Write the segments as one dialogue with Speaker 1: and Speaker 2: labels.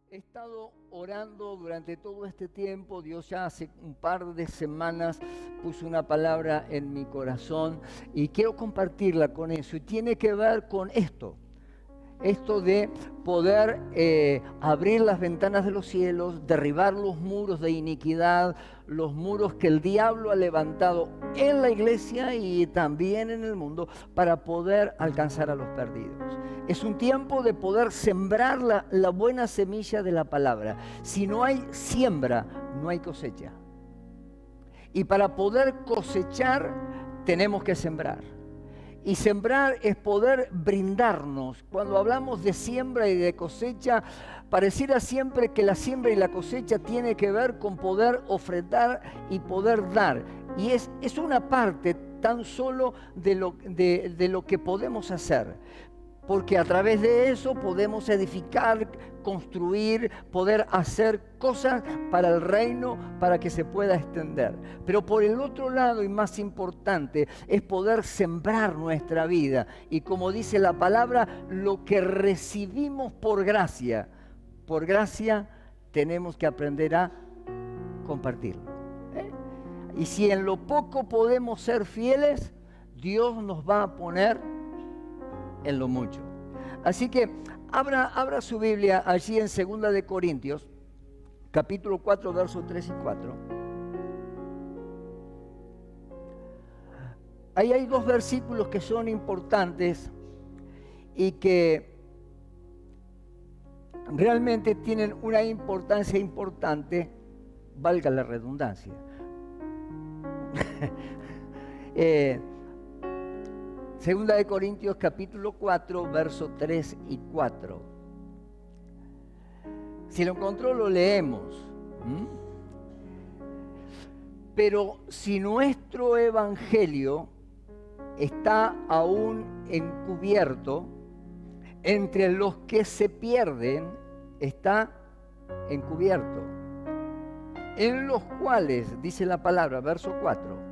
Speaker 1: He estado orando durante todo este tiempo. Dios ya hace un par de semanas puso una palabra en mi corazón y quiero compartirla con eso. Y tiene que ver con esto de poder abrir las ventanas de los cielos, derribar los muros de iniquidad, los muros que el diablo ha levantado en la iglesia y también en el mundo para poder alcanzar a los perdidos. Es un tiempo de poder sembrar la buena semilla de la palabra. Si no hay siembra, no hay cosecha. Y para poder cosechar, tenemos que sembrar. Y sembrar es poder brindarnos. Cuando hablamos de siembra y de cosecha, pareciera siempre que la siembra y la cosecha tiene que ver con poder ofrendar y poder dar. Y es una parte tan solo de lo que podemos hacer. Porque a través de eso podemos edificar, construir, poder hacer cosas para el reino, para que se pueda extender. Pero por el otro lado, y más importante, es poder sembrar nuestra vida. Y como dice la palabra, lo que recibimos por gracia tenemos que aprender a compartirlo. Y si en lo poco podemos ser fieles, Dios nos va a poner en lo mucho. Así que abra su Biblia allí en 2 de Corintios, capítulo 4, versos 3 y 4. Ahí hay dos versículos que son importantes y que realmente tienen una importancia importante, valga la redundancia. Segunda de Corintios capítulo 4, versos 3 y 4. Si lo encontró, lo leemos. Pero si nuestro evangelio está aún encubierto, entre los que se pierden está encubierto, en los cuales, dice la palabra, verso 4,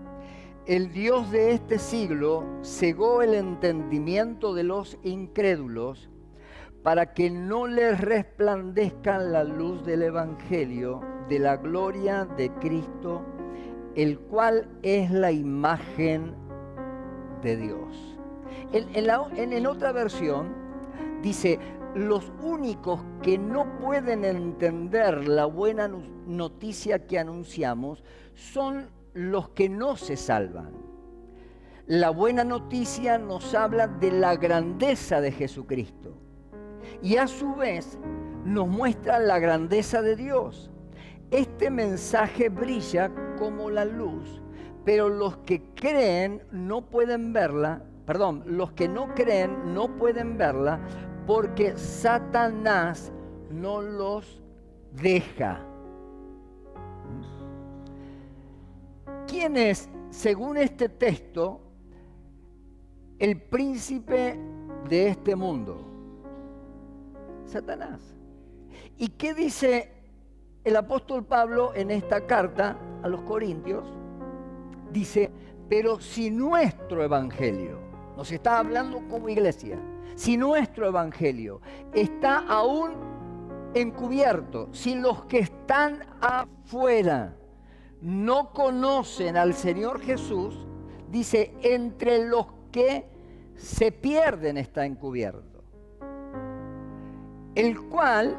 Speaker 1: el Dios de este siglo cegó el entendimiento de los incrédulos para que no les resplandezca la luz del Evangelio de la gloria de Cristo, el cual es la imagen de Dios. En otra versión dice, los únicos que no pueden entender la buena noticia que anunciamos son los que no se salvan. La buena noticia nos habla de la grandeza de Jesucristo y a su vez nos muestra la grandeza de Dios. Este mensaje brilla como la luz, pero los que creen no pueden verla, los que no creen no pueden verla porque Satanás no los deja. ¿Quién es, según este texto, el príncipe de este mundo? Satanás. ¿Y qué dice el apóstol Pablo en esta carta a los Corintios? Dice, pero si nuestro evangelio, nos está hablando como iglesia, si nuestro evangelio está aún encubierto, si los que están afuera no conocen al Señor Jesús, dice, entre los que se pierden está encubierto. El cual,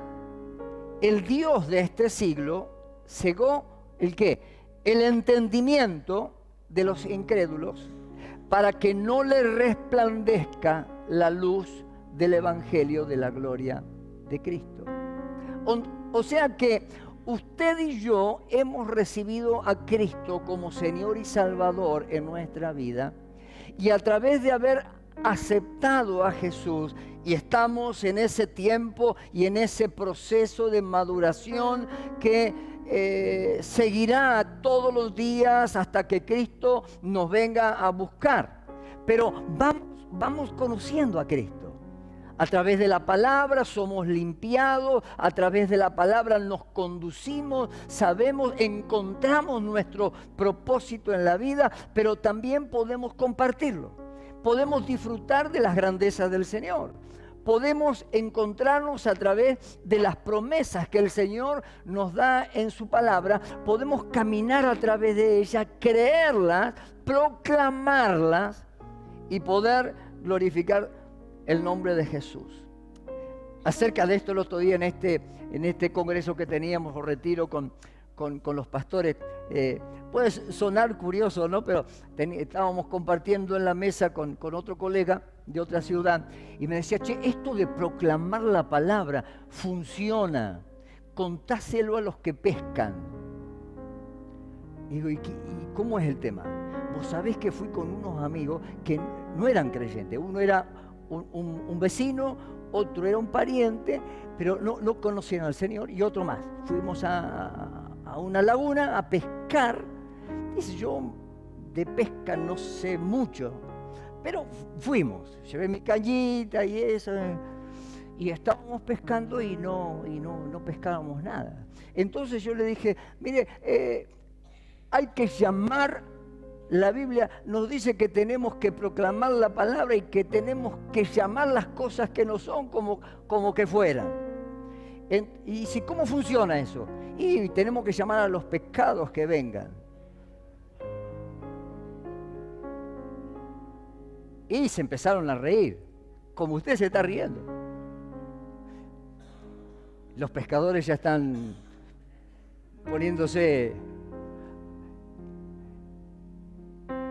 Speaker 1: el Dios de este siglo, cegó, ¿el qué? El entendimiento de los incrédulos, para que no les resplandezca la luz del Evangelio de la gloria de Cristo. O sea que usted y yo hemos recibido a Cristo como Señor y Salvador en nuestra vida y a través de haber aceptado a Jesús y estamos en ese tiempo y en ese proceso de maduración que seguirá todos los días hasta que Cristo nos venga a buscar. Pero vamos conociendo a Cristo. A través de la palabra somos limpiados, a través de la palabra nos conducimos, sabemos, encontramos nuestro propósito en la vida, pero también podemos compartirlo. Podemos disfrutar de las grandezas del Señor. podemos encontrarnos a través de las promesas que el Señor nos da en su palabra, podemos caminar a través de ellas, creerlas, proclamarlas y poder glorificar el nombre de Jesús. Acerca de esto el otro día en este congreso que teníamos o retiro con los pastores, puede sonar curioso, ¿no? Pero estábamos compartiendo en la mesa con otro colega de otra ciudad y me decía, che, esto de proclamar la palabra funciona, contáselo a los que pescan. Y digo, ¿y cómo es el tema? Vos sabés que fui con unos amigos que no eran creyentes, uno era un vecino, otro era un pariente, pero no conocían al Señor, y otro más. Fuimos a una laguna a pescar. Dice, yo de pesca no sé mucho, pero fuimos. Llevé mi cañita y eso, y estábamos pescando y no pescábamos nada. Entonces yo le dije, mire, hay que llamar. La Biblia nos dice que tenemos que proclamar la palabra y que tenemos que llamar las cosas que no son como que fueran. Y si, ¿cómo funciona eso? Y tenemos que llamar a los pecados que vengan. Y se empezaron a reír, como usted se está riendo. Los pescadores ya están poniéndose...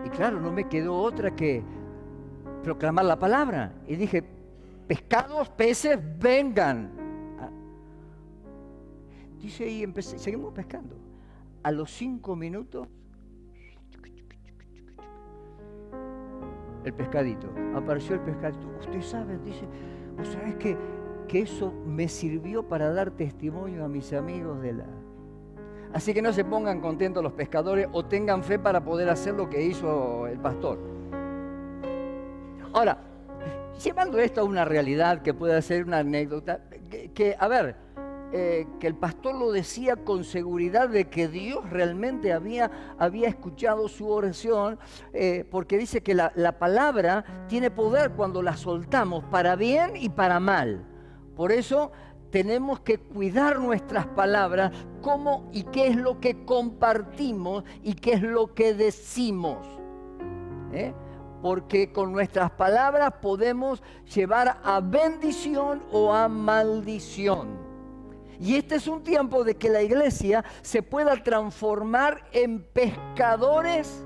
Speaker 1: Y claro, no me quedó otra que proclamar la palabra. Y dije, pescados, peces, vengan. Dice, y seguimos pescando. A los 5 minutos, el pescadito. Apareció el pescadito. Usted sabe, dice, ¿vos sabés que eso me sirvió para dar testimonio a mis amigos de la... Así que no se pongan contentos los pescadores o tengan fe para poder hacer lo que hizo el pastor. Ahora, llevando esto a una realidad que puede ser una anécdota, que el pastor lo decía con seguridad de que Dios realmente había escuchado su oración, porque dice que la palabra tiene poder cuando la soltamos, para bien y para mal. Por eso tenemos que cuidar nuestras palabras, cómo y qué es lo que compartimos y qué es lo que decimos. Porque con nuestras palabras podemos llevar a bendición o a maldición. Y este es un tiempo de que la iglesia se pueda transformar en pescadores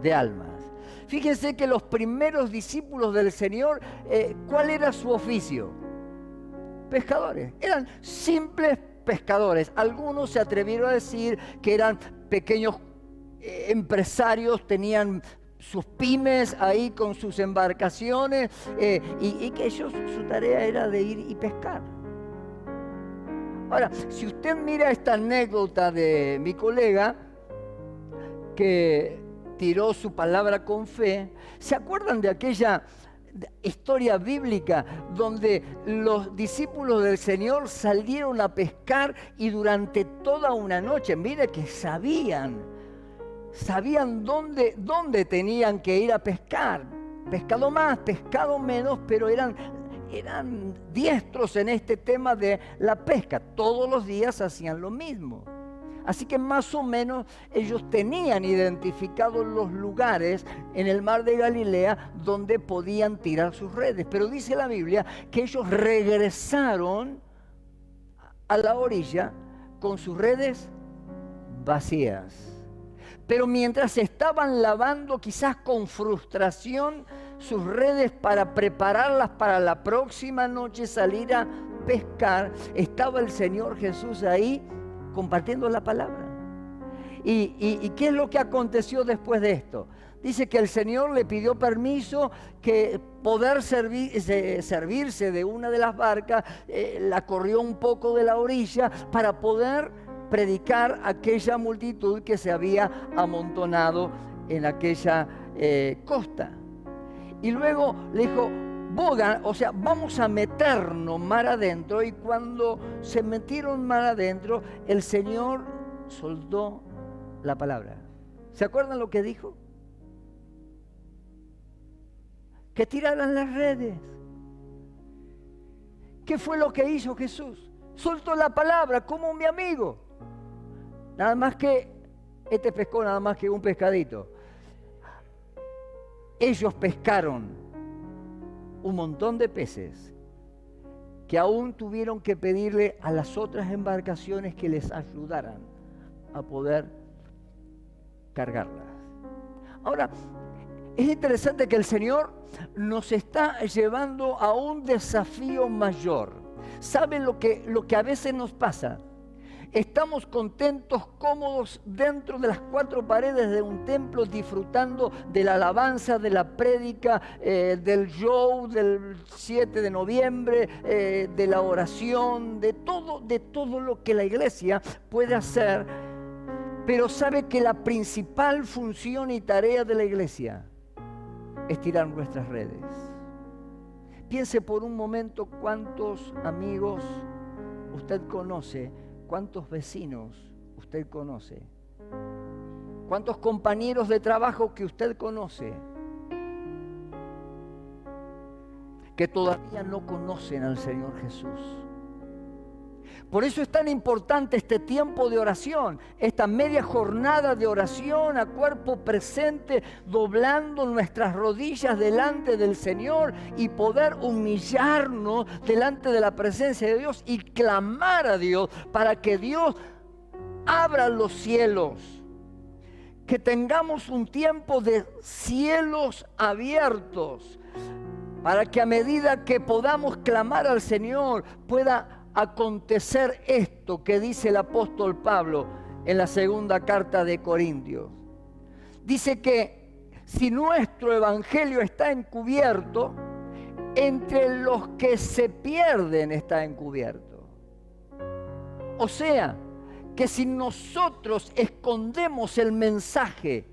Speaker 1: de almas. Fíjense que los primeros discípulos del Señor, ¿cuál era su oficio? Pescadores, eran simples pescadores. Algunos se atrevieron a decir que eran pequeños empresarios, tenían sus pymes ahí con sus embarcaciones, y que ellos, su tarea era de ir y pescar. Ahora, si usted mira esta anécdota de mi colega que tiró su palabra con fe, ¿se acuerdan de aquella historia bíblica donde los discípulos del Señor salieron a pescar y durante toda una noche, mire que sabían dónde tenían que ir a pescar? Pescado más, pescado menos, pero eran diestros en este tema de la pesca. Todos los días hacían lo mismo. Así que más o menos ellos tenían identificados los lugares en el mar de Galilea donde podían tirar sus redes. Pero dice la Biblia que ellos regresaron a la orilla con sus redes vacías. Pero mientras estaban lavando, quizás con frustración, sus redes para prepararlas para la próxima noche salir a pescar, estaba el Señor Jesús ahí compartiendo la palabra. ¿Y qué es lo que aconteció después de esto? Dice que el Señor le pidió permiso que poder servirse de una de las barcas, la corrió un poco de la orilla para poder predicar a aquella multitud que se había amontonado en aquella costa. Y luego le dijo, vamos a meternos mar adentro. Y cuando se metieron mar adentro, el Señor soltó la palabra. ¿Se acuerdan lo que dijo? Que tiraran las redes. ¿Qué fue lo que hizo Jesús? Soltó la palabra como mi amigo. Nada más que, este pescó nada más que un pescadito. Ellos pescaron un montón de peces que aún tuvieron que pedirle a las otras embarcaciones que les ayudaran a poder cargarlas. Ahora, es interesante que el Señor nos está llevando a un desafío mayor. ¿Saben lo que a veces nos pasa? Estamos contentos, cómodos dentro de las cuatro paredes de un templo, disfrutando de la alabanza, de la prédica, del show del 7 de noviembre, de la oración, de todo lo que la iglesia puede hacer. Pero sabe que la principal función y tarea de la iglesia es tirar nuestras redes. Piense por un momento cuántos amigos usted conoce, cuántos vecinos usted conoce, cuántos compañeros de trabajo que usted conoce, que todavía no conocen al Señor Jesús. Por eso es tan importante este tiempo de oración, esta media jornada de oración a cuerpo presente, doblando nuestras rodillas delante del Señor y poder humillarnos delante de la presencia de Dios y clamar a Dios para que Dios abra los cielos. Que tengamos un tiempo de cielos abiertos para que a medida que podamos clamar al Señor pueda acontecer esto que dice el apóstol Pablo en la segunda carta de Corintios. Dice que si nuestro evangelio está encubierto, entre los que se pierden está encubierto. O sea, que si nosotros escondemos el mensaje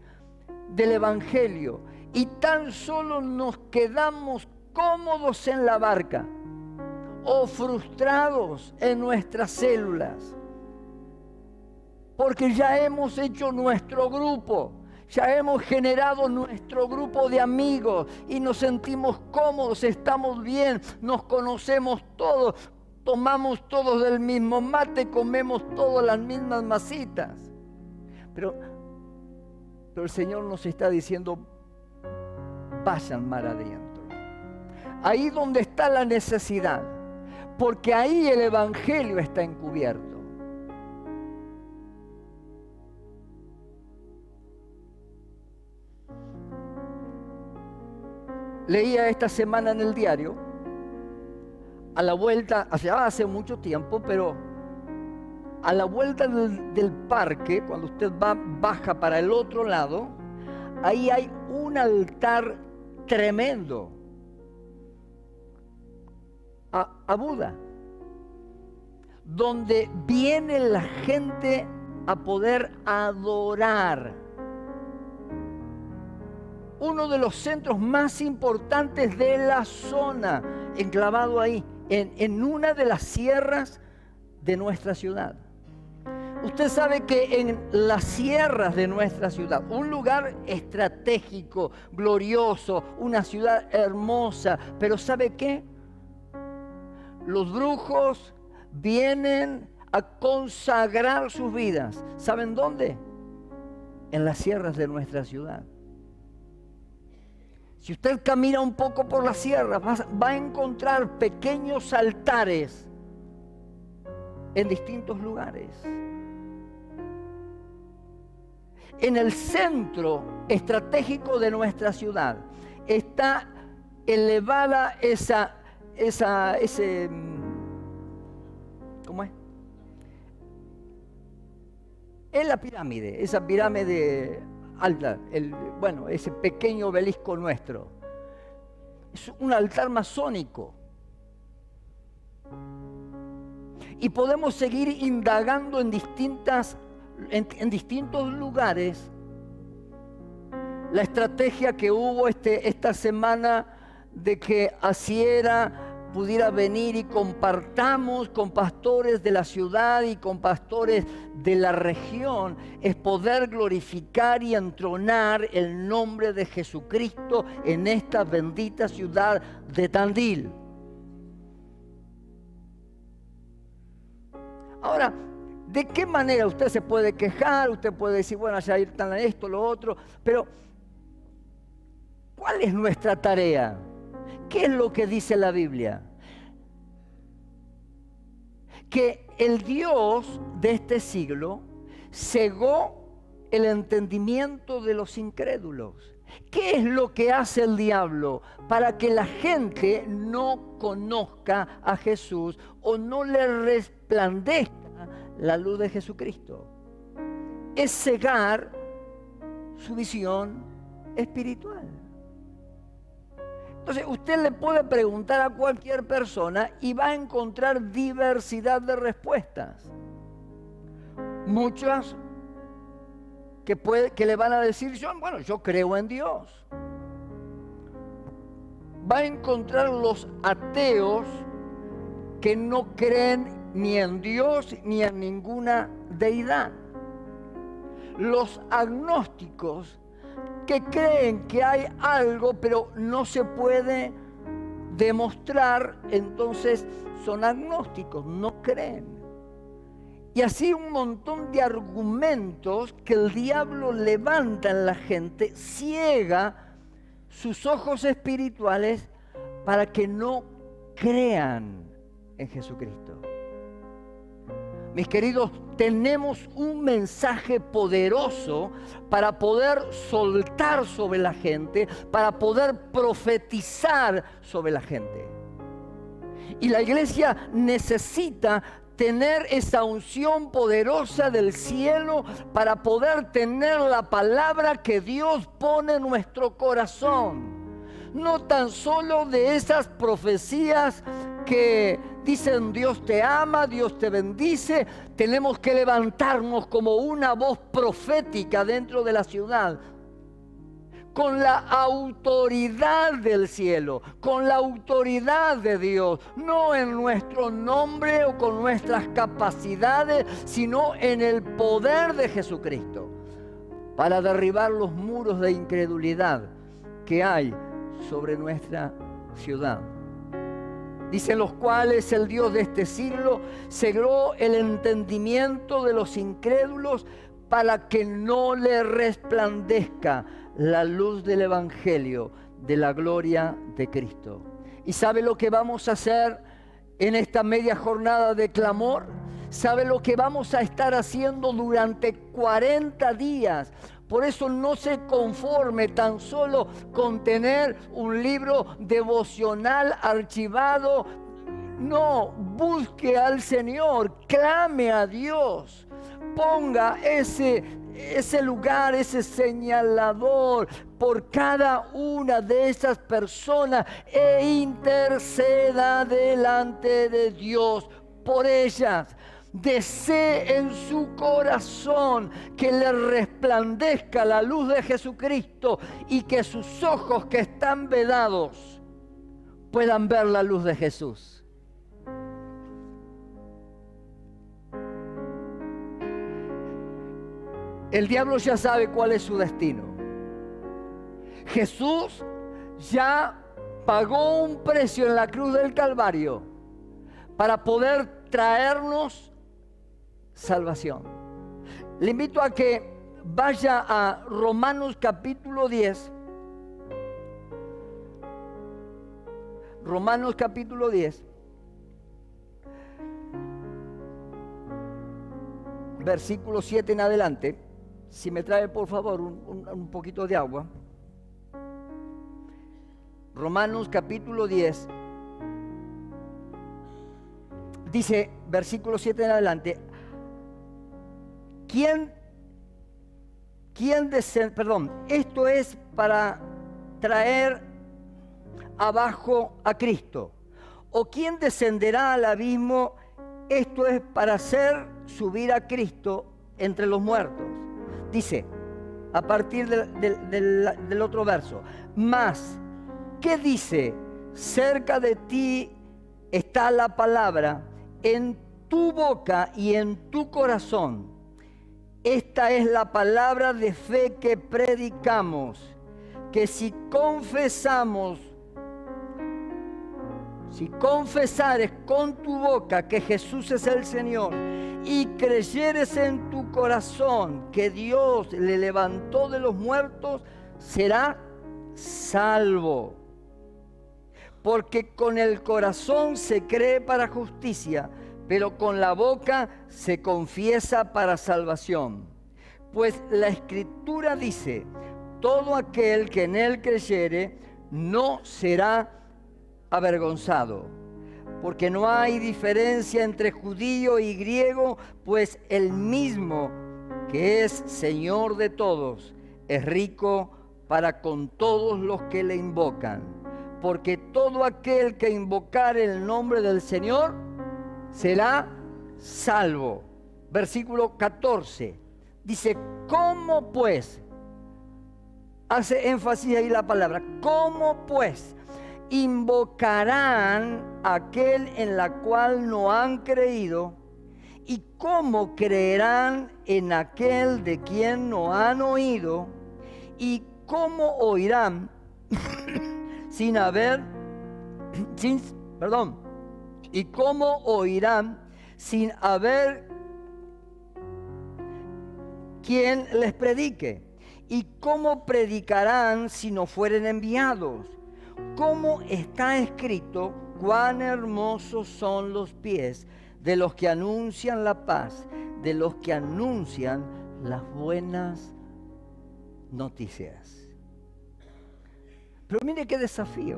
Speaker 1: del evangelio y tan solo nos quedamos cómodos en la barca, o frustrados en nuestras células, porque ya hemos hecho nuestro grupo, ya hemos generado nuestro grupo de amigos y nos sentimos cómodos, estamos bien, nos conocemos todos, tomamos todos del mismo mate, comemos todas las mismas masitas. Pero el Señor nos está diciendo, vayan mar adentro, ahí donde está la necesidad, porque ahí el evangelio está encubierto. Leía esta semana en el diario, a la vuelta, hace mucho tiempo, pero a la vuelta del parque, cuando usted baja para el otro lado, ahí hay un altar tremendo a Buda, donde viene la gente a poder adorar. Uno de los centros más importantes de la zona, enclavado ahí, en una de las sierras de nuestra ciudad. Usted sabe que en las sierras de nuestra ciudad, un lugar estratégico, glorioso, una ciudad hermosa, pero ¿sabe qué? Los brujos vienen a consagrar sus vidas. ¿Saben dónde? En las sierras de nuestra ciudad. Si usted camina un poco por las sierras, va a encontrar pequeños altares en distintos lugares. En el centro estratégico de nuestra ciudad está elevada ¿cómo es? Es la pirámide, esa pirámide alta, ese pequeño obelisco nuestro. Es un altar masónico. Y podemos seguir indagando en distintos lugares la estrategia que hubo esta semana de que Asiera pudiera venir y compartamos con pastores de la ciudad y con pastores de la región, es poder glorificar y entronar el nombre de Jesucristo en esta bendita ciudad de Tandil. Ahora, ¿de qué manera usted se puede quejar? Usted puede decir, bueno, allá están esto, lo otro, pero ¿cuál es nuestra tarea? ¿Qué es lo que dice la Biblia? Que el Dios de este siglo cegó el entendimiento de los incrédulos. ¿Qué es lo que hace el diablo para que la gente no conozca a Jesús o no le resplandezca la luz de Jesucristo? Es cegar su visión espiritual. Entonces, usted le puede preguntar a cualquier persona y va a encontrar diversidad de respuestas. Muchas que le van a decir, yo creo en Dios. Va a encontrar los ateos que no creen ni en Dios ni en ninguna deidad. Los agnósticos que creen que hay algo pero no se puede demostrar, entonces son agnósticos, no creen. Y así un montón de argumentos que el diablo levanta en la gente, ciega sus ojos espirituales para que no crean en Jesucristo. Mis queridos, tenemos un mensaje poderoso para poder soltar sobre la gente, para poder profetizar sobre la gente. Y la iglesia necesita tener esa unción poderosa del cielo para poder tener la palabra que Dios pone en nuestro corazón. No tan solo de esas profecías que dicen Dios te ama, Dios te bendice. Tenemos que levantarnos como una voz profética dentro de la ciudad, con la autoridad del cielo, con la autoridad de Dios, no en nuestro nombre o con nuestras capacidades, sino en el poder de Jesucristo, para derribar los muros de incredulidad que hay sobre nuestra ciudad. Dicen los cuales el Dios de este siglo cegó el entendimiento de los incrédulos para que no le resplandezca la luz del Evangelio de la gloria de Cristo. ¿Y sabe lo que vamos a hacer en esta media jornada de clamor? ¿Sabe lo que vamos a estar haciendo durante 40 días? Por eso no se conforme tan solo con tener un libro devocional archivado. No, busque al Señor, clame a Dios. Ponga ese lugar, ese señalador por cada una de esas personas e interceda delante de Dios por ellas. Desee en su corazón que le resplandezca la luz de Jesucristo y que sus ojos que están vedados puedan ver la luz de Jesús. El diablo ya sabe cuál es su destino. Jesús ya pagó un precio en la cruz del Calvario para poder traernos salvación. Le invito a que vaya a Romanos capítulo 10. Romanos capítulo 10. Versículo 7 en adelante. Si me trae por favor un poquito de agua. Romanos capítulo 10. Dice, versículo 7 en adelante. Esto es para traer abajo a Cristo. ¿O quién descenderá al abismo? Esto es para hacer subir a Cristo entre los muertos. Dice, a partir del otro verso, mas, ¿qué dice? Cerca de ti está la palabra, en tu boca y en tu corazón. Esta es la palabra de fe que predicamos, que si confesares con tu boca que Jesús es el Señor y creyeres en tu corazón que Dios le levantó de los muertos, será salvo. Porque con el corazón se cree para justicia, pero con la boca se confiesa para salvación. Pues la Escritura dice: todo aquel que en él creyere no será avergonzado. Porque no hay diferencia entre judío y griego, pues el mismo que es Señor de todos es rico para con todos los que le invocan. Porque todo aquel que invocare el nombre del Señor será salvo. Versículo 14. Dice: ¿cómo pues? Hace énfasis ahí la palabra. ¿Cómo pues invocarán a aquel en la cual no han creído? ¿Y cómo creerán en aquel de quien no han oído? ¿Y cómo oirán ¿Y cómo oirán sin haber quien les predique? ¿Y cómo predicarán si no fueren enviados? Como está escrito: cuán hermosos son los pies de los que anuncian la paz, de los que anuncian las buenas noticias. Pero mire qué desafío.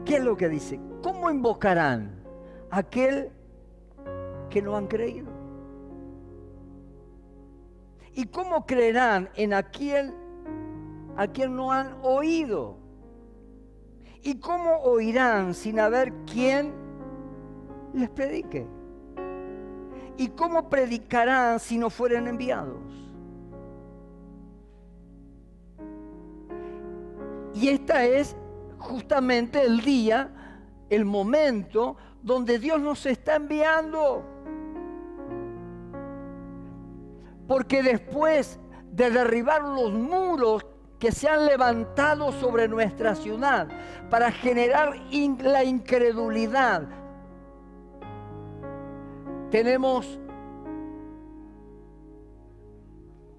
Speaker 1: ¿Qué es lo que dice? ¿Cómo invocarán a aquel que no han creído? ¿Y cómo creerán en aquel a quien no han oído? ¿Y cómo oirán sin haber quien les predique? ¿Y cómo predicarán si no fueren enviados? Y esta es justamente el día, el momento donde Dios nos está enviando. Porque después de derribar los muros que se han levantado sobre nuestra ciudad para generar la incredulidad, tenemos,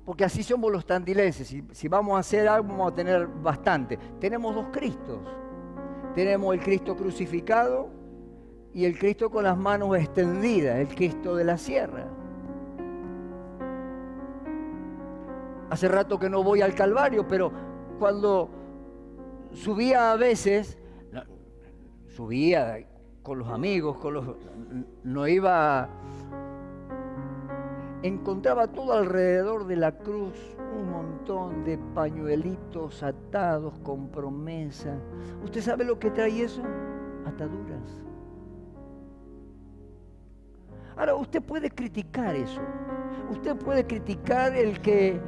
Speaker 1: porque así somos los tandilenses, si vamos a hacer algo vamos a tener bastante. Tenemos dos Cristos. Tenemos el Cristo crucificado y el Cristo con las manos extendidas, el Cristo de la sierra. Hace rato que no voy al Calvario, pero cuando subía a veces, subía con los amigos, no iba, encontraba todo alrededor de la cruz un montón de pañuelitos atados con promesa. ¿Usted sabe lo que trae eso? Ataduras. Ahora, usted puede criticar eso. Usted puede criticar el que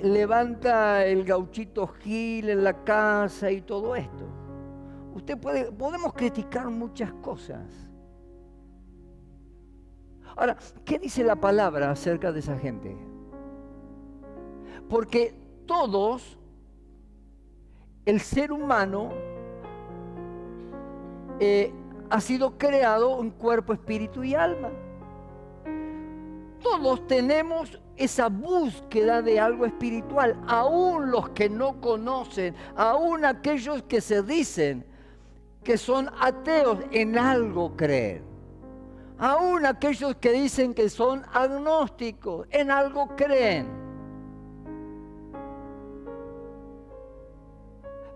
Speaker 1: levanta el gauchito Gil en la casa y todo esto. Podemos criticar muchas cosas. Ahora, ¿qué dice la palabra acerca de esa gente? Porque todos, el ser humano, ha sido creado en cuerpo, espíritu y alma. Todos tenemos esa búsqueda de algo espiritual, aún los que no conocen, aún aquellos que se dicen que son ateos, en algo creen. Aún aquellos que dicen que son agnósticos, en algo creen.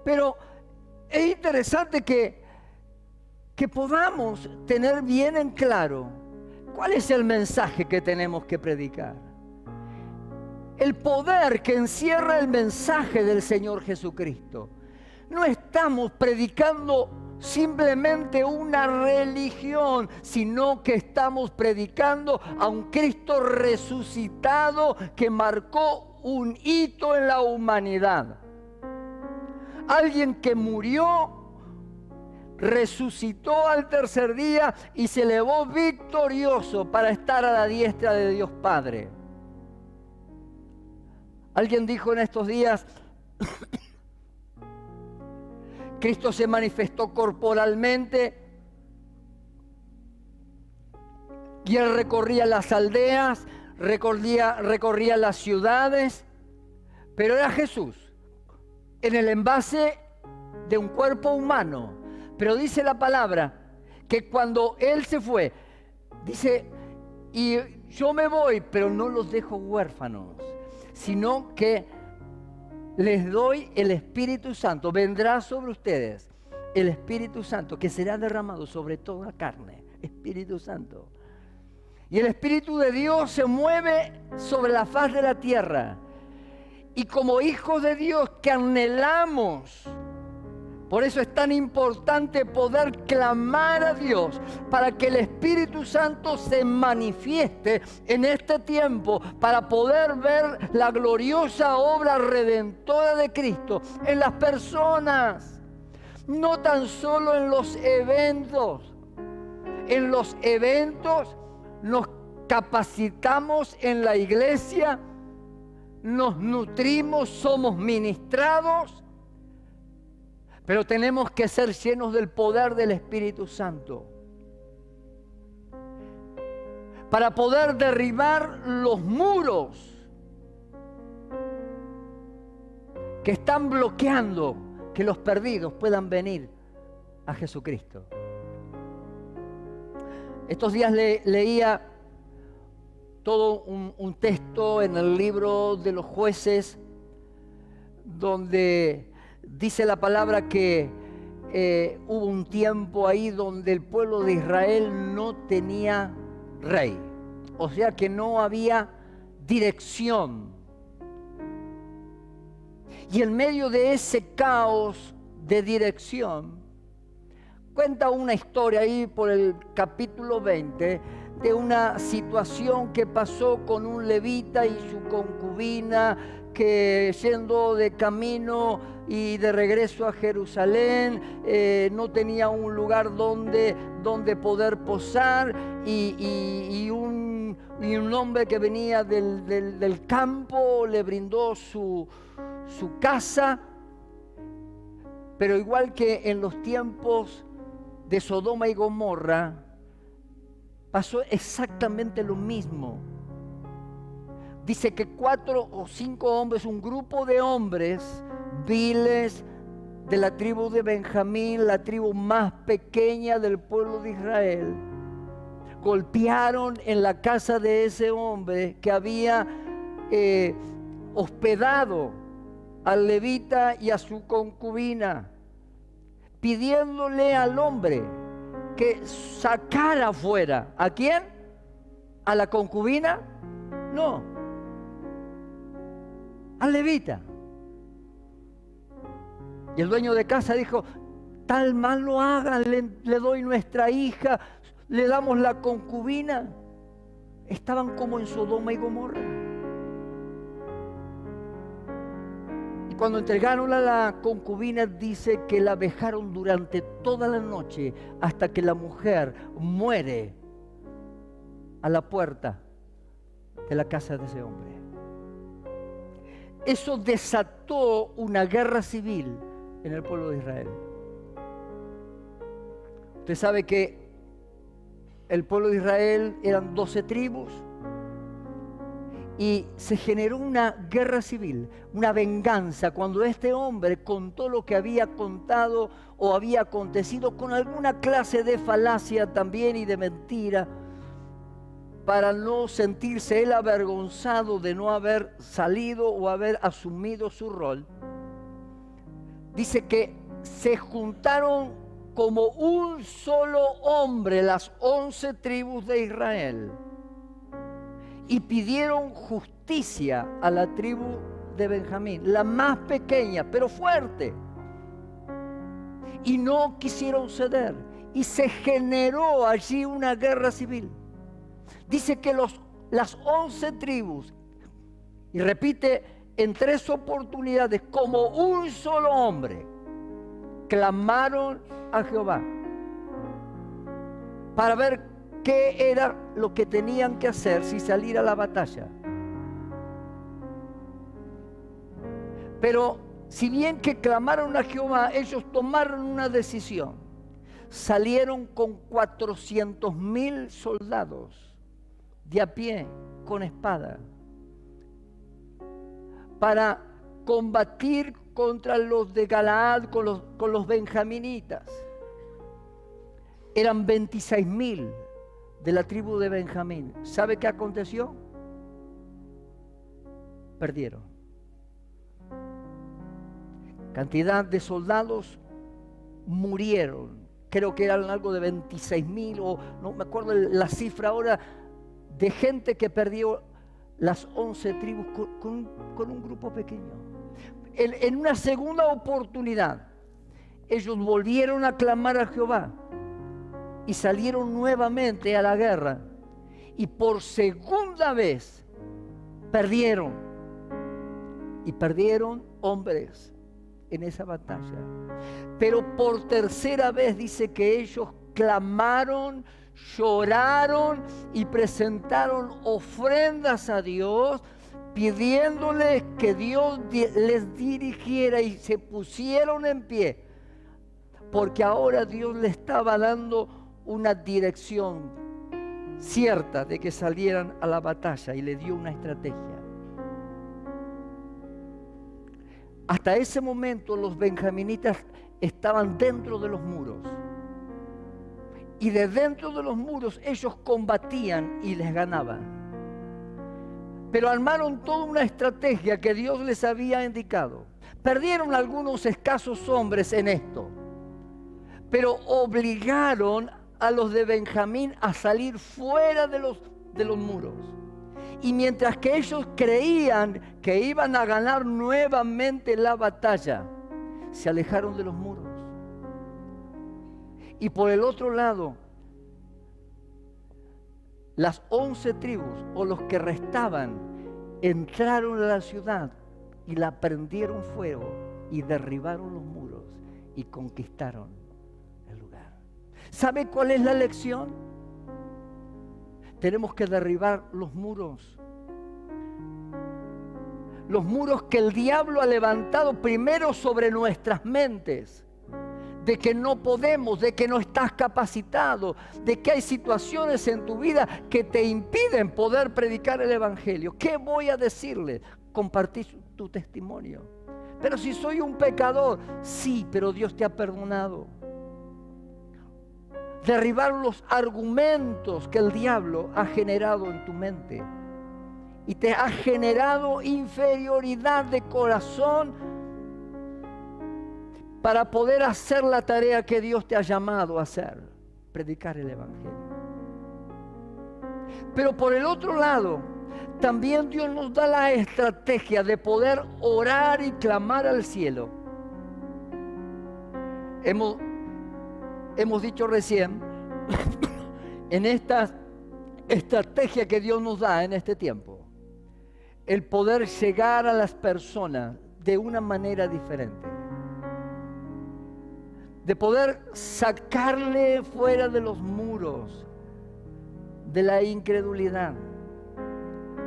Speaker 1: Pero es interesante que podamos tener bien en claro cuál es el mensaje que tenemos que predicar. El poder que encierra el mensaje del Señor Jesucristo. No estamos predicando simplemente una religión, sino que estamos predicando a un Cristo resucitado que marcó un hito en la humanidad. Alguien que murió, resucitó al tercer día y se elevó victorioso para estar a la diestra de Dios Padre. Alguien dijo en estos días, Cristo se manifestó corporalmente Y él recorría las aldeas, recorría las ciudades, pero era Jesús en el envase de un cuerpo humano. Pero dice la palabra que cuando él se fue, dice, y yo me voy, pero no los dejo huérfanos, sino que les doy el Espíritu Santo. Vendrá sobre ustedes el Espíritu Santo, que será derramado sobre toda carne. Espíritu Santo. Y el Espíritu de Dios se mueve sobre la faz de la tierra. Y como hijos de Dios que anhelamos, por eso es tan importante poder clamar a Dios para que el Espíritu Santo se manifieste en este tiempo, para poder ver la gloriosa obra redentora de Cristo en las personas, no tan solo en los eventos. En los eventos nos capacitamos en la iglesia, nos nutrimos, somos ministrados, pero tenemos que ser llenos del poder del Espíritu Santo para poder derribar los muros que están bloqueando que los perdidos puedan venir a Jesucristo. Estos días leía todo un texto en el libro de los Jueces, donde dice la palabra que hubo un tiempo ahí donde el pueblo de Israel no tenía rey. O sea que no había dirección. Y en medio de ese caos de dirección, cuenta una historia ahí por el capítulo 20 de una situación que pasó con un levita y su concubina, que yendo de camino y de regreso a Jerusalén no tenía un lugar donde poder posar, y un hombre que venía del campo le brindó su casa. Pero igual que en los tiempos de Sodoma y Gomorra, pasó exactamente lo mismo. Dice que 4 o 5 hombres, un grupo de hombres viles de la tribu de Benjamín, la tribu más pequeña del pueblo de Israel, golpearon en la casa de ese hombre que había hospedado al levita y a su concubina, pidiéndole al hombre que sacara afuera. ¿A quién? ¿A la concubina? No, al levita. Y el dueño de casa dijo: tal mal no hagan, le doy nuestra hija, le damos la concubina. Estaban como en Sodoma y Gomorra. Y cuando entregaron a la concubina, dice que la vejaron durante toda la noche hasta que la mujer muere a la puerta de la casa de ese hombre. Eso desató una guerra civil en el pueblo de Israel. Usted sabe que el pueblo de Israel eran 12 tribus y se generó una guerra civil, una venganza, cuando este hombre contó lo que había contado o había acontecido, con alguna clase de falacia también y de mentira, para no sentirse él avergonzado de no haber salido o haber asumido su rol. Dice que se juntaron como un solo hombre las 11 tribus de Israel y pidieron justicia a la tribu de Benjamín, la más pequeña pero fuerte, y no quisieron ceder, y se generó allí una guerra civil. Dice que las 11 tribus, y repite en 3 oportunidades, como un solo hombre, clamaron a Jehová para ver qué era lo que tenían que hacer si salir a la batalla. Pero si bien que clamaron a Jehová, ellos tomaron una decisión. Salieron con 400,000 soldados de a pie, con espada, para combatir contra los de Galaad, con los benjaminitas. Eran 26.000 de la tribu de Benjamín. ¿Sabe qué aconteció? Perdieron. Cantidad de soldados murieron. Creo que eran algo de 26.000, o no me acuerdo la cifra ahora, de gente que perdió las 11 tribus con un grupo pequeño. En una segunda oportunidad, ellos volvieron a clamar a Jehová y salieron nuevamente a la guerra. Y por segunda vez perdieron. Y perdieron hombres en esa batalla. Pero por tercera vez dice que ellos clamaron, lloraron y presentaron ofrendas a Dios, pidiéndoles que Dios les dirigiera, y se pusieron en pie, porque ahora Dios le estaba dando una dirección cierta de que salieran a la batalla, y le dio una estrategia. Hasta ese momento los benjaminitas estaban dentro de los muros, y de dentro de los muros ellos combatían y les ganaban. Pero armaron toda una estrategia que Dios les había indicado. Perdieron algunos escasos hombres en esto, pero obligaron a los de Benjamín a salir fuera de los muros. Y mientras que ellos creían que iban a ganar nuevamente la batalla, se alejaron de los muros. Y por el otro lado, las 11 tribus, o los que restaban, entraron a la ciudad y la prendieron fuego y derribaron los muros y conquistaron el lugar. ¿Sabe cuál es la lección? Tenemos que derribar los muros. Los muros que el diablo ha levantado primero sobre nuestras mentes, de que no podemos, de que no estás capacitado, de que hay situaciones en tu vida que te impiden poder predicar el evangelio. ¿Qué voy a decirle? Compartir tu testimonio. Pero si soy un pecador, sí, pero Dios te ha perdonado. Derribar los argumentos que el diablo ha generado en tu mente y te ha generado inferioridad de corazón para poder hacer la tarea que Dios te ha llamado a hacer, predicar el evangelio. Pero por el otro lado, también Dios nos da la estrategia de poder orar y clamar al cielo. Hemos dicho recién, en esta estrategia que Dios nos da en este tiempo, el poder llegar a las personas de una manera diferente, de poder sacarle fuera de los muros de la incredulidad,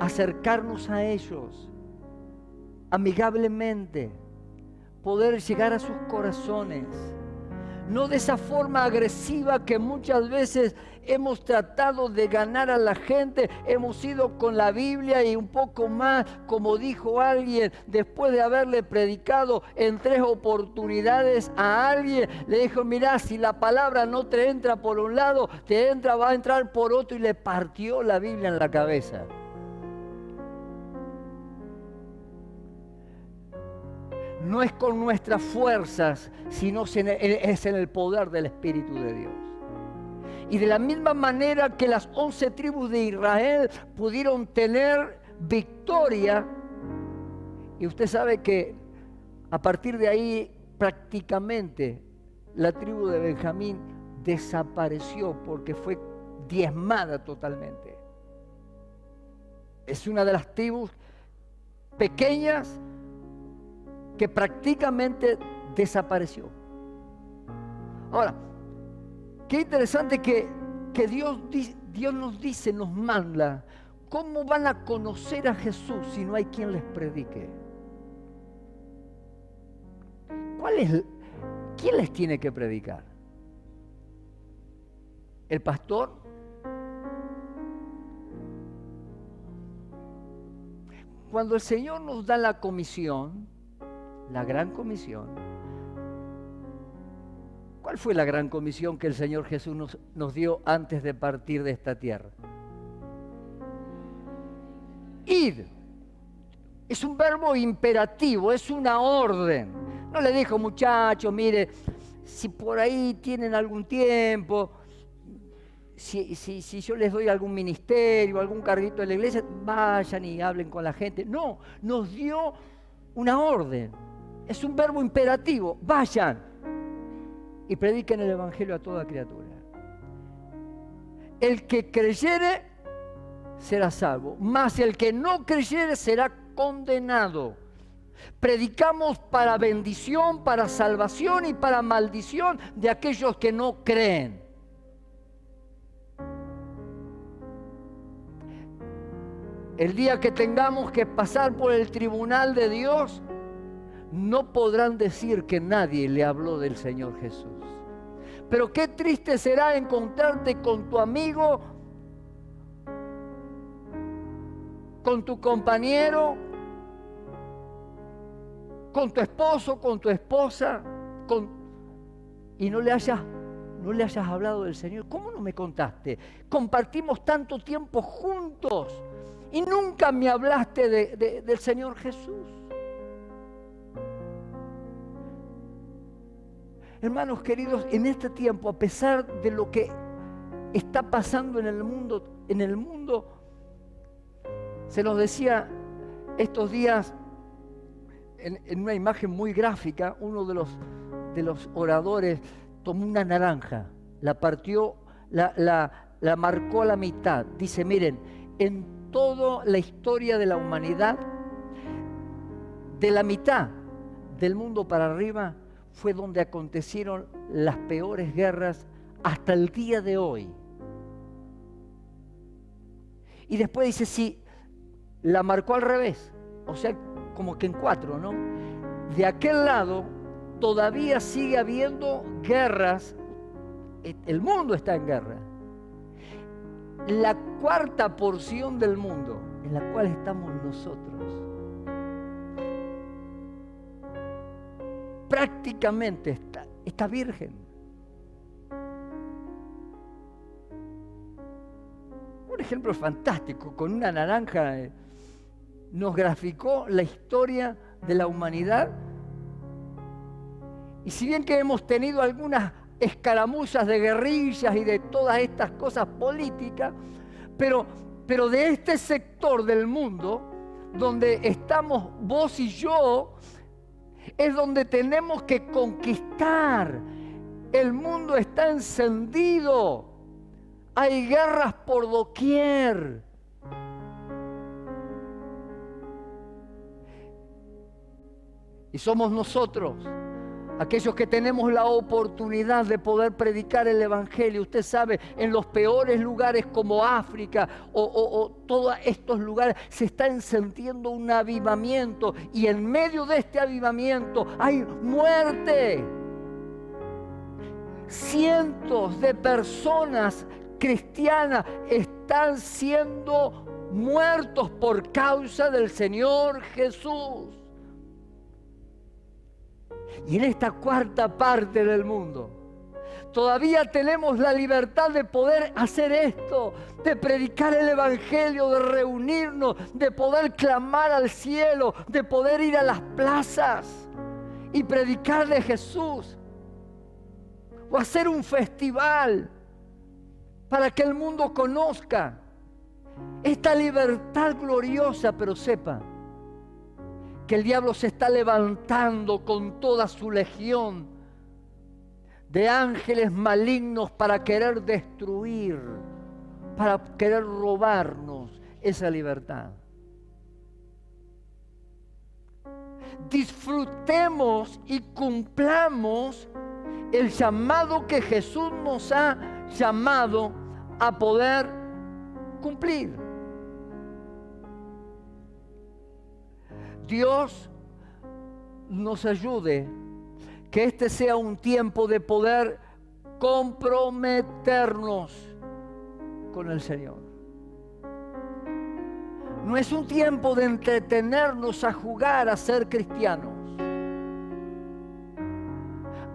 Speaker 1: acercarnos a ellos amigablemente, poder llegar a sus corazones, no de esa forma agresiva que muchas veces hemos tratado de ganar a la gente. Hemos ido con la Biblia y un poco más, como dijo alguien, después de haberle predicado en 3 oportunidades a alguien, le dijo: mirá, si la palabra no te entra por un lado, va a entrar por otro, y le partió la Biblia en la cabeza. No es con nuestras fuerzas, sino es en el poder del Espíritu de Dios. Y de la misma manera que las 11 tribus de Israel pudieron tener victoria, y usted sabe que a partir de ahí prácticamente la tribu de Benjamín desapareció porque fue diezmada totalmente. Es una de las tribus pequeñas que prácticamente desapareció. Ahora, qué interesante que Dios nos dice, nos manda, ¿cómo van a conocer a Jesús si no hay quien les predique? ¿Quién les tiene que predicar? ¿El pastor? cuando el Señor nos da la comisión, la gran comisión, ¿cuál fue la gran comisión que el Señor Jesús nos dio antes de partir de esta tierra? Id. Es un verbo imperativo, es una orden. No le dijo, muchachos, mire, si por ahí tienen algún tiempo, si yo les doy algún ministerio, algún carguito de la iglesia, vayan y hablen con la gente. No, nos dio una orden. Es un verbo imperativo, vayan y prediquen el evangelio a toda criatura. El que creyere será salvo, mas el que no creyere será condenado. Predicamos para bendición, para salvación y para maldición de aquellos que no creen. El día que tengamos que pasar por el tribunal de Dios, no podrán decir que nadie le habló del Señor Jesús. Pero qué triste será encontrarte con tu amigo, con tu compañero, con tu esposo, con tu esposa, y no le hayas hablado del Señor. ¿Cómo no me contaste? Compartimos tanto tiempo juntos y nunca me hablaste del Señor Jesús. Hermanos queridos, en este tiempo, a pesar de lo que está pasando en el mundo, se nos decía estos días en una imagen muy gráfica, uno de los oradores tomó una naranja, la partió, la marcó a la mitad. Dice, miren, en toda la historia de la humanidad, de la mitad del mundo para arriba, fue donde acontecieron las peores guerras hasta el día de hoy. Y después dice, sí, la marcó al revés, o sea, como que en 4, ¿no? De aquel lado todavía sigue habiendo guerras, el mundo está en guerra. La cuarta porción del mundo en la cual estamos nosotros, prácticamente está virgen. Un ejemplo fantástico, con una naranja nos graficó la historia de la humanidad. Y si bien que hemos tenido algunas escaramuzas de guerrillas y de todas estas cosas políticas, pero de este sector del mundo, donde estamos vos y yo, es donde tenemos que conquistar. El mundo está encendido. Hay guerras por doquier. Y somos nosotros, aquellos que tenemos la oportunidad de poder predicar el Evangelio. Usted sabe, en los peores lugares como África o todos estos lugares se está encendiendo un avivamiento, y en medio de este avivamiento hay muerte. Cientos de personas cristianas están siendo muertos por causa del Señor Jesús. Y en esta cuarta parte del mundo todavía tenemos la libertad de poder hacer esto, de predicar el Evangelio, de reunirnos, de poder clamar al cielo, de poder ir a las plazas y predicar de Jesús, o hacer un festival para que el mundo conozca esta libertad gloriosa. Pero sepa que el diablo se está levantando con toda su legión de ángeles malignos para querer destruir, para querer robarnos esa libertad. Disfrutemos y cumplamos el llamado que Jesús nos ha llamado a poder cumplir. Dios nos ayude, que este sea un tiempo de poder comprometernos con el Señor. No es un tiempo de entretenernos a jugar a ser cristianos.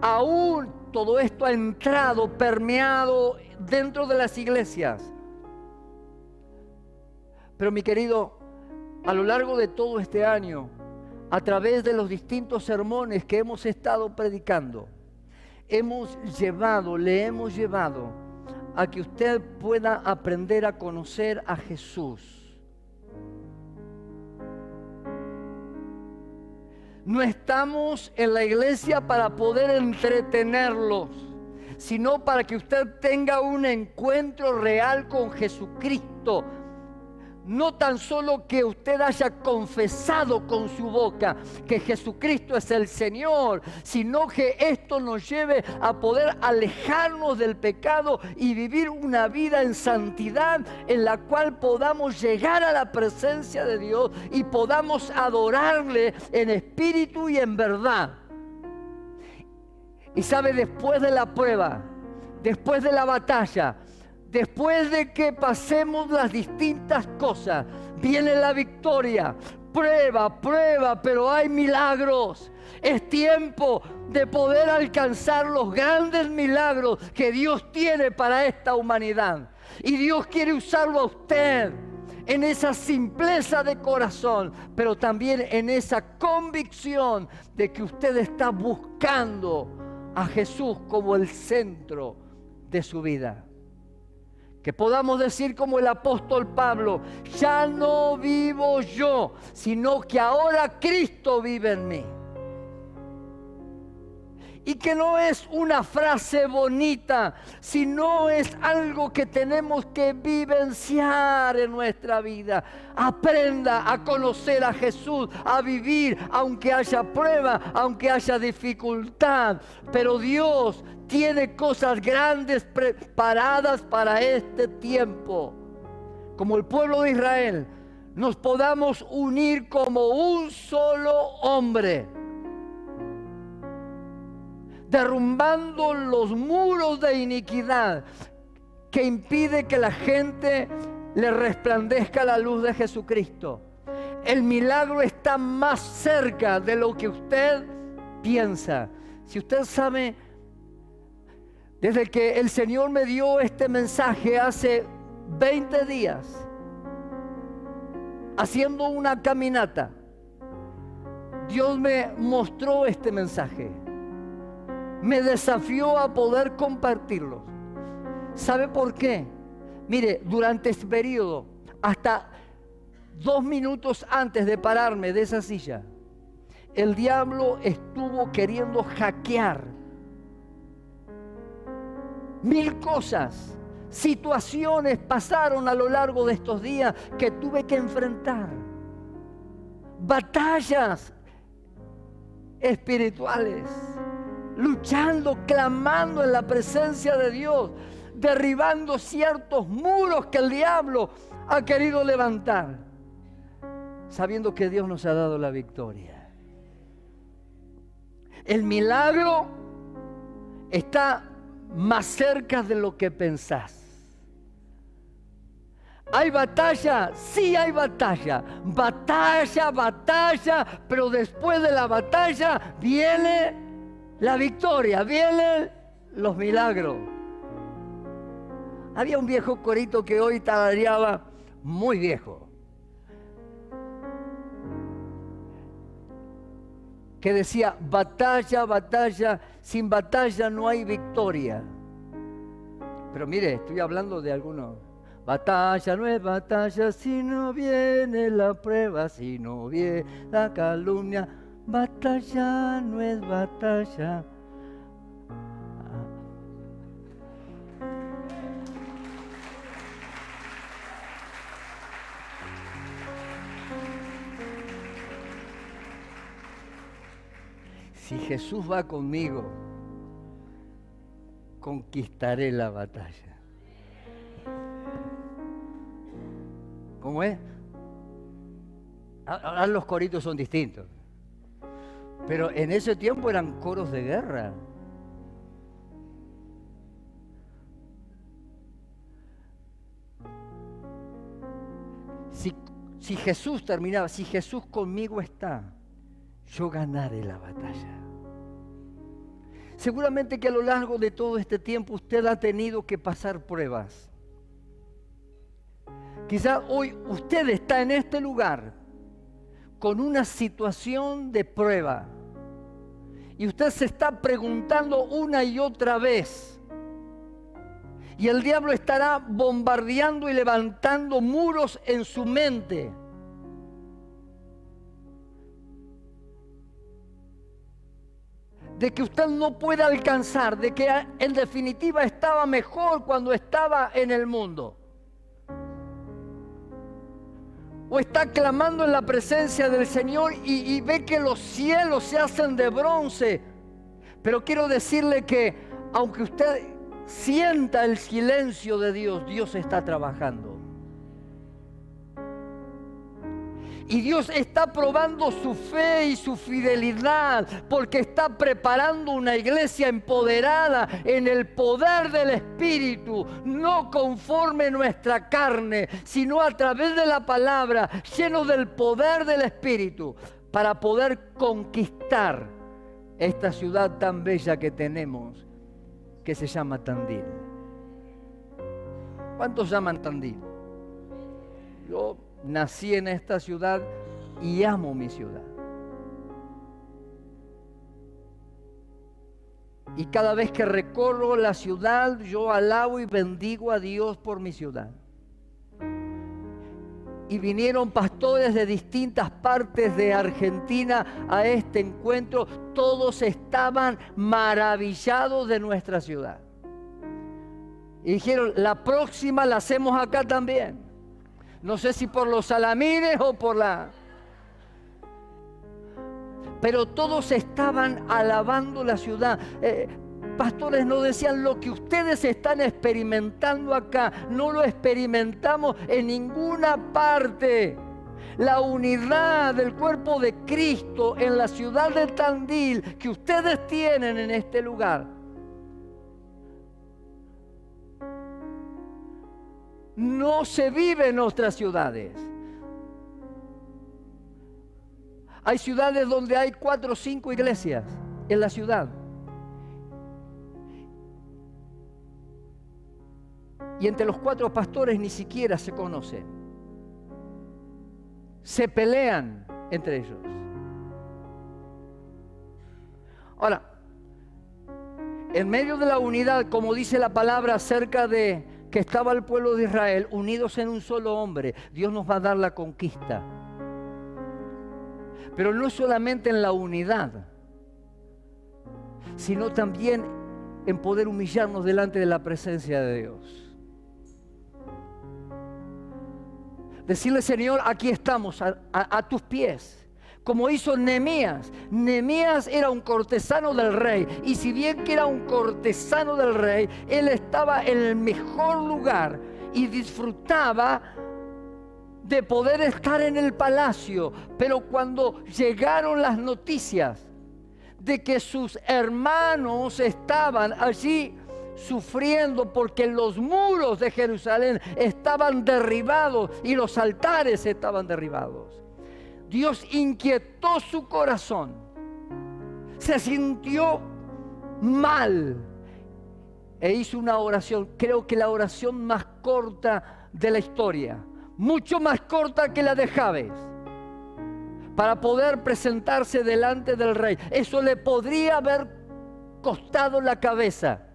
Speaker 1: Aún todo esto ha entrado, permeado dentro de las iglesias. Pero mi querido, a lo largo de todo este año, a través de los distintos sermones que hemos estado predicando, le hemos llevado a que usted pueda aprender a conocer a Jesús. No estamos en la iglesia para poder entretenerlos, sino para que usted tenga un encuentro real con Jesucristo. No tan solo que usted haya confesado con su boca que Jesucristo es el Señor, sino que esto nos lleve a poder alejarnos del pecado y vivir una vida en santidad en la cual podamos llegar a la presencia de Dios y podamos adorarle en espíritu y en verdad. Y sabe, después de la prueba, después de la batalla, después de que pasemos las distintas cosas, viene la victoria. Prueba, pero hay milagros. Es tiempo de poder alcanzar los grandes milagros que Dios tiene para esta humanidad. Y Dios quiere usarlo a usted en esa simpleza de corazón, pero también en esa convicción de que usted está buscando a Jesús como el centro de su vida. Que podamos decir como el apóstol Pablo: ya no vivo yo, sino que ahora Cristo vive en mí. Y que no es una frase bonita, sino es algo que tenemos que vivenciar en nuestra vida. Aprenda a conocer a Jesús, a vivir, aunque haya prueba, aunque haya dificultad. Pero Dios tiene cosas grandes preparadas para este tiempo. Como el pueblo de Israel, nos podamos unir como un solo hombre, derrumbando los muros de iniquidad que impide que la gente le resplandezca la luz de Jesucristo. El milagro está más cerca de lo que usted piensa. Si usted sabe, desde que el Señor me dio este mensaje hace 20 días, haciendo una caminata, Dios me mostró este mensaje. Me desafió a poder compartirlo. ¿Sabe por qué? Mire, durante este periodo, hasta 2 minutos antes de pararme de esa silla, el diablo estuvo queriendo hackear 1000 cosas. Situaciones pasaron a lo largo de estos días que tuve que enfrentar. Batallas espirituales. Luchando, clamando en la presencia de Dios, derribando ciertos muros que el diablo ha querido levantar, sabiendo que Dios nos ha dado la victoria. El milagro está más cerca de lo que pensás. ¿Hay batalla? Sí hay batalla. Batalla, pero después de la batalla viene la victoria, vienen los milagros. Había un viejo corito que hoy tarareaba, muy viejo, que decía: batalla, sin batalla no hay victoria. Pero mire, estoy hablando de algunos. Batalla no es batalla si no viene la prueba, si no viene la calumnia. Batalla no es batalla. Si Jesús va conmigo, conquistaré la batalla. ¿Cómo es? Ahora los coritos son distintos. Pero en ese tiempo eran coros de guerra. si Jesús conmigo está, yo ganaré la batalla. Seguramente que a lo largo de todo este tiempo usted ha tenido que pasar pruebas. Quizás hoy usted está en este lugar con una situación de prueba y usted se está preguntando una y otra vez, y el diablo estará bombardeando y levantando muros en su mente. De que usted no puede alcanzar, de que en definitiva estaba mejor cuando estaba en el mundo. O está clamando en la presencia del Señor y ve que los cielos se hacen de bronce. Pero quiero decirle que aunque usted sienta el silencio de Dios, Dios está trabajando. Y Dios está probando su fe y su fidelidad, porque está preparando una iglesia empoderada en el poder del Espíritu, no conforme nuestra carne, sino a través de la palabra, lleno del poder del Espíritu, para poder conquistar esta ciudad tan bella que tenemos, que se llama Tandil. ¿Cuántos llaman Tandil? Yo nací en esta ciudad y amo mi ciudad. Y cada vez que recorro la ciudad, yo alabo y bendigo a Dios por mi ciudad. Y vinieron pastores de distintas partes de Argentina a este encuentro. Todos estaban maravillados de nuestra ciudad. Y dijeron, la próxima la hacemos acá también. No sé si por los salamines o por la... Pero todos estaban alabando la ciudad. Pastores nos decían, lo que ustedes están experimentando acá, no lo experimentamos en ninguna parte. La unidad del cuerpo de Cristo en la ciudad de Tandil que ustedes tienen en este lugar, no se vive en otras ciudades. Hay ciudades donde hay 4 o 5 iglesias en la ciudad. Y entre los 4 pastores ni siquiera se conocen. Se pelean entre ellos. Ahora, en medio de la unidad, como dice la palabra acerca de que estaba el pueblo de Israel unidos en un solo hombre, Dios nos va a dar la conquista. Pero no solamente en la unidad, sino también en poder humillarnos delante de la presencia de Dios. Decirle, Señor, aquí estamos a tus pies. Como hizo Nehemías. Nehemías era un cortesano del rey. Y si bien que era un cortesano del rey, él estaba en el mejor lugar y disfrutaba de poder estar en el palacio. Pero cuando llegaron las noticias de que sus hermanos estaban allí sufriendo porque los muros de Jerusalén estaban derribados y los altares estaban derribados, Dios inquietó su corazón, se sintió mal e hizo una oración, creo que la oración más corta de la historia, mucho más corta que la de Jabes, para poder presentarse delante del rey. Eso le podría haber costado la cabeza.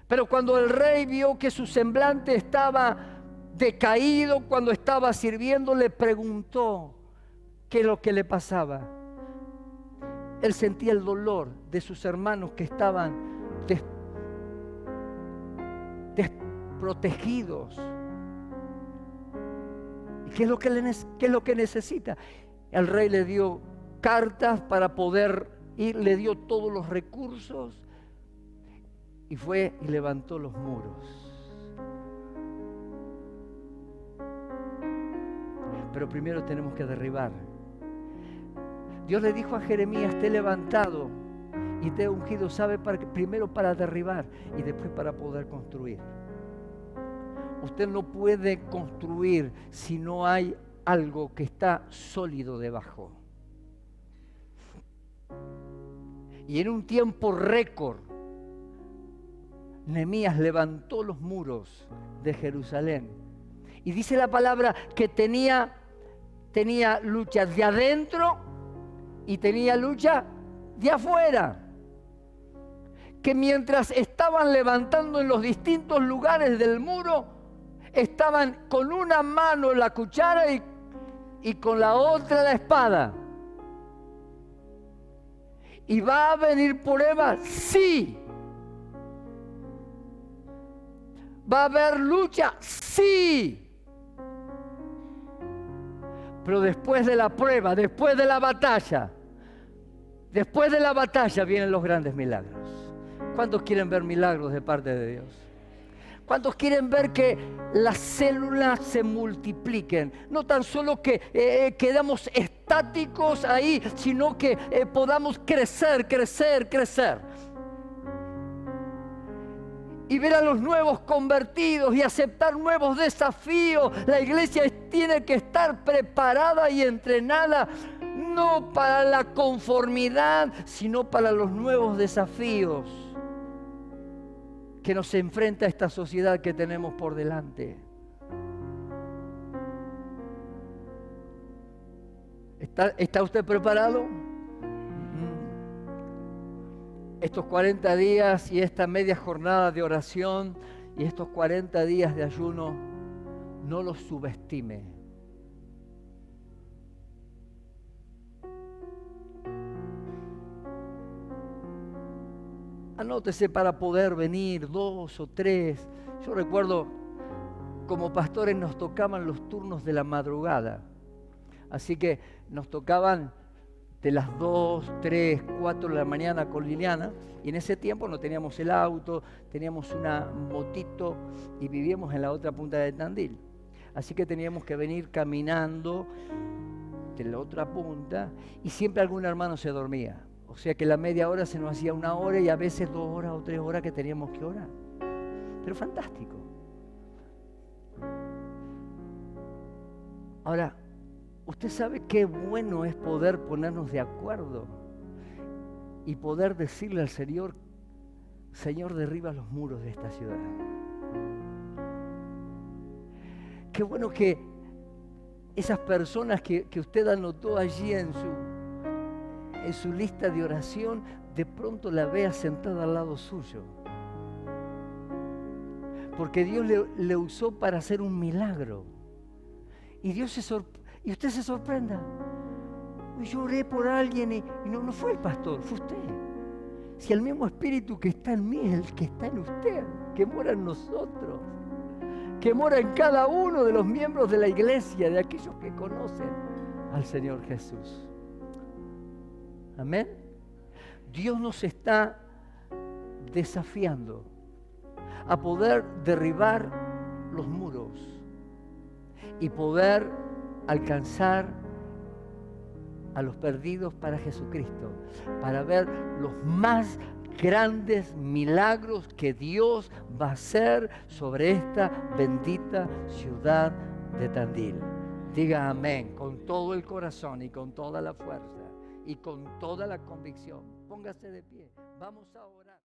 Speaker 1: Pero cuando el rey vio que su semblante estaba decaído, cuando estaba sirviendo, le preguntó qué es lo que le pasaba. Él sentía el dolor de sus hermanos que estaban desprotegidos. ¿Y qué es lo que necesita? El rey le dio cartas para poder ir, le dio todos los recursos y fue y levantó los muros. Pero primero tenemos que derribar. Dios le dijo a Jeremías, te he levantado y te he ungido, primero para derribar y después para poder construir. Usted no puede construir si no hay algo que está sólido debajo. Y en un tiempo récord, Nehemías levantó los muros de Jerusalén. Y dice la palabra que tenía lucha de adentro y tenía lucha de afuera. Que mientras estaban levantando en los distintos lugares del muro, estaban con una mano la cuchara y con la otra la espada. ¿Y va a venir prueba? Sí. ¿Va a haber lucha? Sí. Pero después de la prueba, después de la batalla vienen los grandes milagros. ¿Cuántos quieren ver milagros de parte de Dios? ¿Cuántos quieren ver que las células se multipliquen? No tan solo que quedamos estáticos ahí, sino que podamos crecer. Y ver a los nuevos convertidos y aceptar nuevos desafíos. La iglesia tiene que estar preparada y entrenada, no para la conformidad, sino para los nuevos desafíos que nos enfrenta esta sociedad que tenemos por delante. ¿Está usted preparado? Estos 40 días y esta media jornada de oración y estos 40 días de ayuno, no los subestime. Anótese para poder venir 2 o 3. Yo recuerdo, como pastores nos tocaban los turnos de la madrugada. Así que nos tocaban de las 2, 3, 4 de la mañana con Liliana. Y en ese tiempo no teníamos el auto, teníamos una motito y vivíamos en la otra punta de Tandil. Así que teníamos que venir caminando de la otra punta y siempre algún hermano se dormía. O sea que la media hora se nos hacía 1 hora y a veces 2 horas o 3 horas que teníamos que orar. Pero fantástico. Ahora, usted sabe qué bueno es poder ponernos de acuerdo y poder decirle al Señor, Señor, derriba los muros de esta ciudad. Qué bueno que esas personas que usted anotó allí en su lista de oración, de pronto la vea sentada al lado suyo. Porque Dios le usó para hacer un milagro. Y y usted se sorprenda. Yo oré por alguien y no fue el pastor, fue usted. Si el mismo espíritu que está en mí es el que está en usted, que mora en nosotros, que mora en cada uno de los miembros de la iglesia, de aquellos que conocen al Señor Jesús. Amén. Dios nos está desafiando a poder derribar los muros y poder alcanzar a los perdidos para Jesucristo, para ver los más grandes milagros que Dios va a hacer sobre esta bendita ciudad de Tandil. Diga amén con todo el corazón y con toda la fuerza y con toda la convicción. Póngase de pie. Vamos ahora.